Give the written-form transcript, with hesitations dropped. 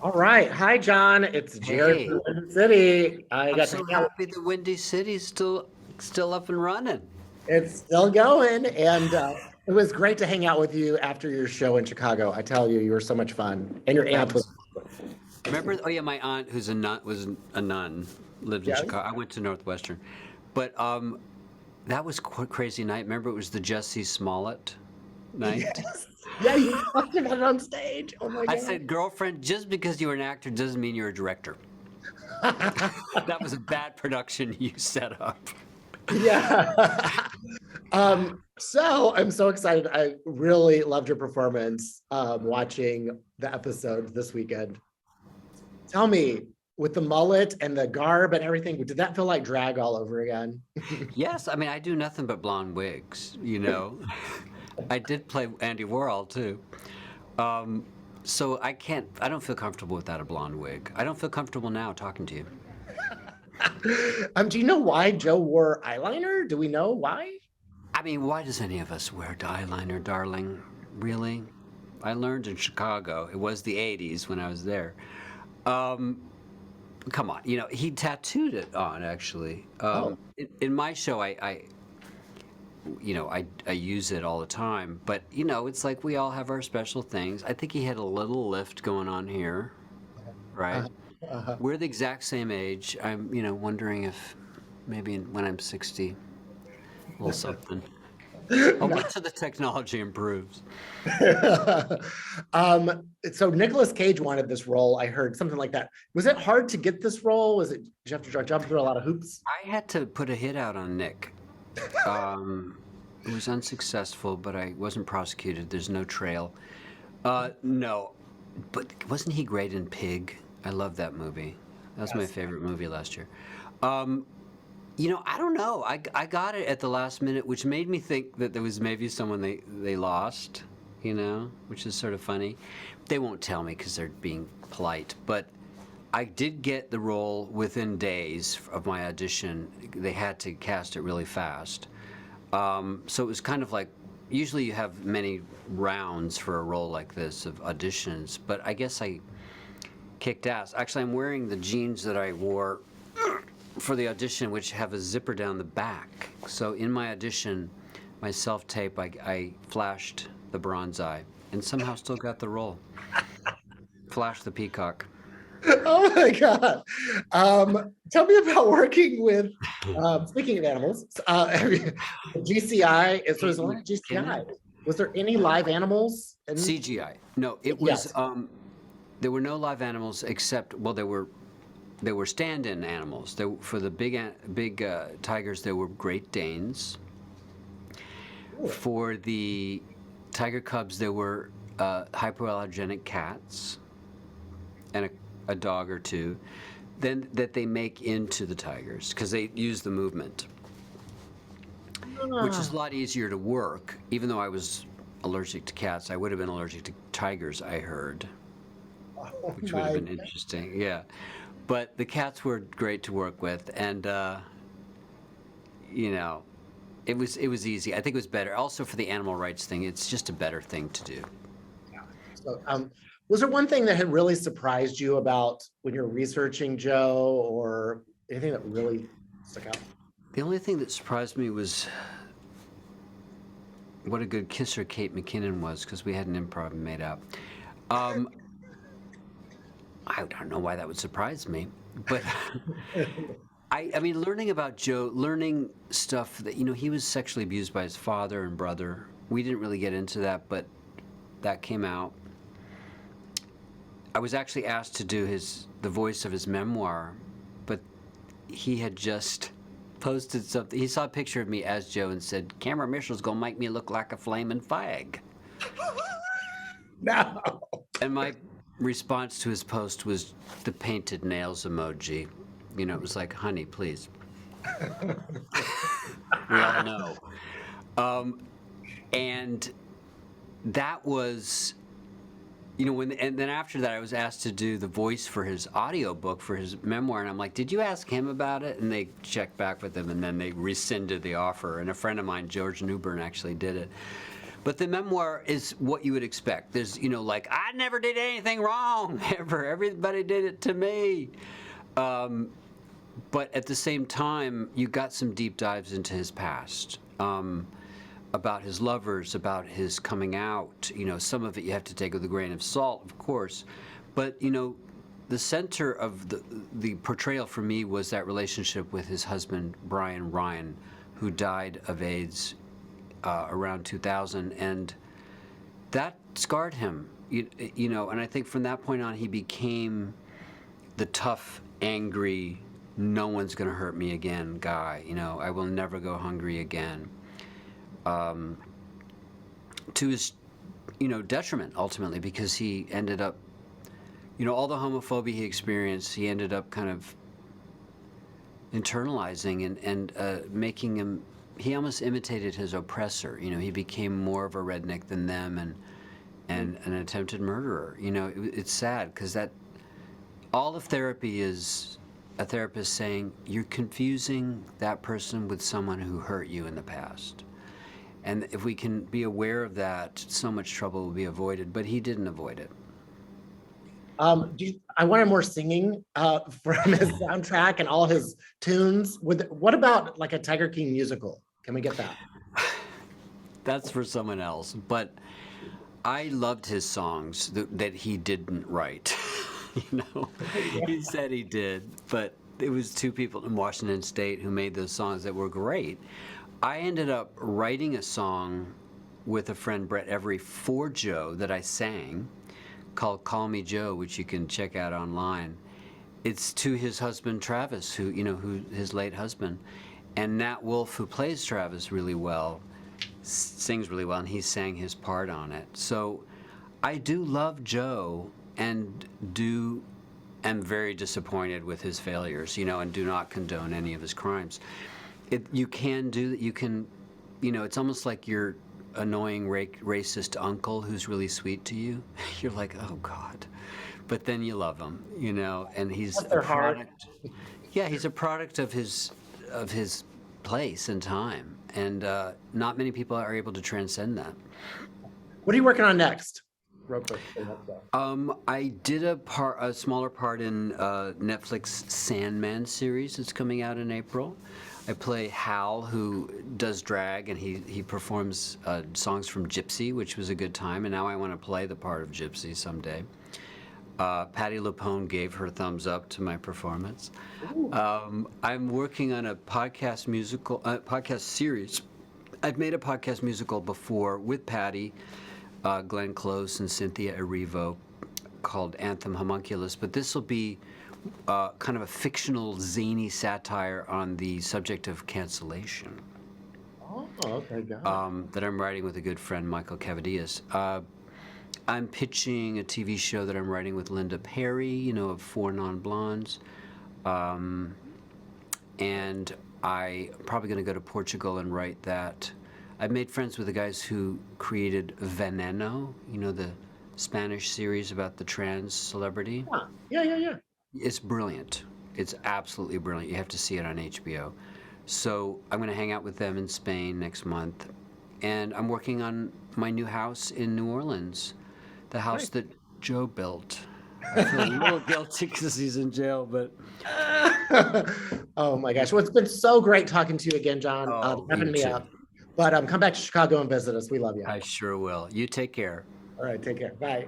All right. Hi, John. It's Jared Hey, from Windy City. I I'm got to so hang out. happy the Windy City's still up and running. It's still going. And it was great to hang out with you after your show in Chicago. I tell you, you were so much fun. And your That aunt was. was remember. Oh yeah, my aunt who's a nun was a nun lived in Yeah. Chicago. I went to Northwestern, but that was crazy night. Remember, it was the Jesse Smollett night. Yes. Yeah, you talked about it on stage. Oh my I God. said, girlfriend, just because you're an actor doesn't mean you're a director. That was a bad production you set up. Yeah. So I'm so excited. I really loved your performance watching the episode this weekend. Tell me, with the mullet and the garb and everything, did that feel like drag all over again? Yes, I mean I do nothing but blonde wigs. I did play Andy Warhol too. Um, so I don't feel comfortable without a blonde wig. I don't feel comfortable now talking to you. Do you know why Joe wore eyeliner? Do we know why? I mean, why does any of us wear eyeliner, darling? Really? I learned in Chicago. It was the 80s when I was there. Um, Come on, he tattooed it on actually. Oh, In my show, I use it all the time, but it's like we all have our special things. I think he had a little lift going on here, right? uh, uh, We're the exact same age. I'm, wondering if maybe when I'm 60, a little something. I'll no. wait till the technology improves. So Nicolas Cage wanted this role. I heard something like that. Was it hard to get this role? Was it, did you have to jump through a lot of hoops? I had to put a hit out on Nick. Um, it was unsuccessful, but I wasn't prosecuted. There's no trail. No, but wasn't he great in Pig? I love that movie. That was my Yes. favorite movie last year. Um, I don't know. I got it at the last minute, which made me think that there was maybe someone they lost, which is sort of funny. They won't tell me because they're being polite, but I did get the role within days of my audition. They had to cast it really fast. So it was kind of like usually you have many rounds for a role like this of auditions, but I guess I kicked ass. Actually, I'm wearing the jeans that I wore for the audition, which have a zipper down the back. So in my audition, my self tape, I flashed the bronze eye and somehow still got the role. Flashed the peacock. Oh my God. Tell me about working with, speaking of animals, GCI. So there's Kate a lot of GCI. McKinnon? Was there any live animals? And CGI. No, it was. yes. There were no live animals except well, there were stand-in animals. For the big tigers, there were Great Danes. Ooh. For the tiger cubs, there were hypoallergenic cats and a dog or two. Then that they make into the tigers because they use the movement, which is Ah, a lot easier to work. Even though I was allergic to cats, I would have been allergic to tigers. I heard, oh which would have my. been interesting. Yeah, but the cats were great to work with, and you know, it was easy. I think it was better. Also for the animal rights thing, it's just a better thing to do. So, was there one thing that had really surprised you about when you're researching Joe, or anything that really stuck out? The only thing that surprised me was what a good kisser Kate McKinnon was because we had an improv made up. Um, I don't know why that would surprise me, but I mean, learning about Joe, learning stuff that he was sexually abused by his father and brother. We didn't really get into that, but that came out. I was actually asked to do the voice of his memoir, but he had just posted something. He saw a picture of me as Joe and said, "Camera Mitchell's gonna make me look like a flaming fag." No. And my response to his post was the painted nails emoji. It was like, "Honey, please." We all know. Um, and that was, and then after that, I was asked to do the voice for his audiobook for his memoir. And I'm like, "Did you ask him about it?" And they checked back with him and then they rescinded the offer. And a friend of mine, George Newbern, actually did it. But the memoir is what you would expect. There's, like, I never did anything wrong ever. Everybody did it to me. But at the same time, you got some deep dives into his past, about his lovers, about his coming out. Some of it you have to take with a grain of salt, of course. But, the center of the portrayal for me was that relationship with his husband, Brian Ryan, who died of AIDS around 2000. And that scarred him, and I think from that point on, he became the tough, angry, no one's going to hurt me again guy. I will never go hungry again. To his, detriment ultimately, because he ended up, all the homophobia he experienced, he ended up kind of internalizing and making him. He almost imitated his oppressor. He became more of a redneck than them, and an attempted murderer. It's sad because that all of therapy is a therapist saying you're confusing that person with someone who hurt you in the past. And if we can be aware of that, so much trouble will be avoided. But he didn't avoid it. I wanted more singing from his soundtrack and all his tunes. What about like a Tiger King musical? Can we get that? That's for someone else. But I loved his songs that he didn't write. He said he did, but it was two people in Washington State who made those songs that were great. I ended up writing a song with a friend, Brett Every, for Joe that I sang, called Call Me Joe, which you can check out online. It's to his husband, Travis, who his late husband. And Nat Wolff, who plays Travis really well, sings really well, and he sang his part on it. So I do love Joe, and am very disappointed with his failures, and do not condone any of his crimes. You can, it's almost like your annoying racist uncle who's really sweet to you. You're like, oh God, but then you love him, and he's a product. Yeah, he's a product of his place and time, and not many people are able to transcend that. What are you working on next? Real quick. I did a smaller part in Netflix Sandman series that's coming out in April. I play Hal, who does drag, and he performs songs from Gypsy, which was a good time, and now I want to play the part of Gypsy someday. Patti LuPone gave her thumbs up to my performance. I'm working on a podcast series. I've made a podcast musical before with Patti, Glenn Close, and Cynthia Erivo, called Anthem Homunculus, but this will be kind of a fictional, zany satire on the subject of cancellation. Oh, okay, got it. That I'm writing with a good friend, Michael Cavadillas. I'm pitching a TV show that I'm writing with Linda Perry, of Four Non-Blondes. And I'm probably going to go to Portugal and write that. I've made friends with the guys who created Veneno, the Spanish series about the trans celebrity. Yeah. It's brilliant. It's absolutely brilliant. You have to see it on HBO. So I'm going to hang out with them in Spain next month. And I'm working on my new house in New Orleans, the house that Joe built. I feel a little guilty because he's in jail, but... Oh my gosh. Well, it's been so great talking to you again, John. Having me up. But come back to Chicago and visit us. We love you. I sure will. You take care. All right, take care. Bye.